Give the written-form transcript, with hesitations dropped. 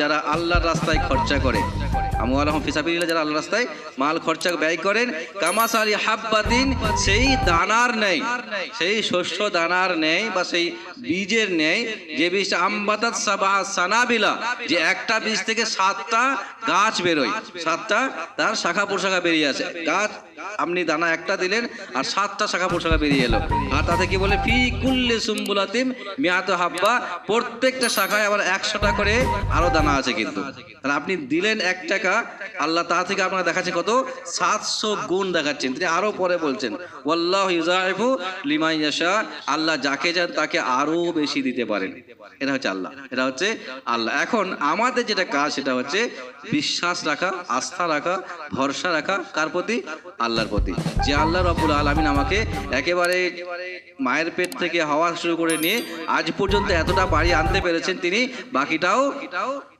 যারা আল্লাহর রাস্তায় খরচা করে, আমওয়ালাহুম ফি সাবিলিল্লাহ, যারা আল্লাহর রাস্তায় মাল খরচা ব্যয় করেন, কামাসালি হাব্বাতিন, সেই দানার নেই, সেই শস্য দানার নেই বা সেই বীজের নেই, যে বীজটা আম্বাতাত সাবা সানাবিলা, যে একটা বীজ থেকে 7টা গাছ বেরোয়, 7টা তার শাখা প্রশাখা বেরিয়ে আসে। গাছ আপনি দানা একটা দিলেন আর 7টা শাখা প্রশাখা বেরিয়ে এলো। আর তাতে কি বলে, ফি কুল্লি সুম্বুলাতিন মিয়াতু হাব্বা, প্রত্যেকটা শাখায় আবার 100টা করে আরো দানা আছে। কিন্তু তাহলে আপনি দিলেন 1 টাকা, আল্লাহ তা থেকে আপনাকে দেখাচ্ছে কত, 700 গুণ দেখাচ্ছেন। তিনি আরো পরে বলছেন, ওয়াল্লাহু ইউযাইফু লিমান ইয়াশা, আল্লাহ যাকে চান তাকে আরো বেশি দিতে পারেন। এটা হচ্ছে আল্লাহ, এটা হচ্ছে আল্লাহ। এখন আমাদের যেটা কাজ সেটা হচ্ছে বিশ্বাস রাখা, আস্থা রাখা, ভরসা রাখা কার প্রতি, আল্লাহর প্রতি। যে আল্লাহ রাব্বুল আলামিন আমাকে একেবারে মায়ের পেট থেকে হওয়া শুরু করে নিয়ে আজ পর্যন্ত এতটা বাড়ি আনতে পেরেছেন, তিনি বাকিটাও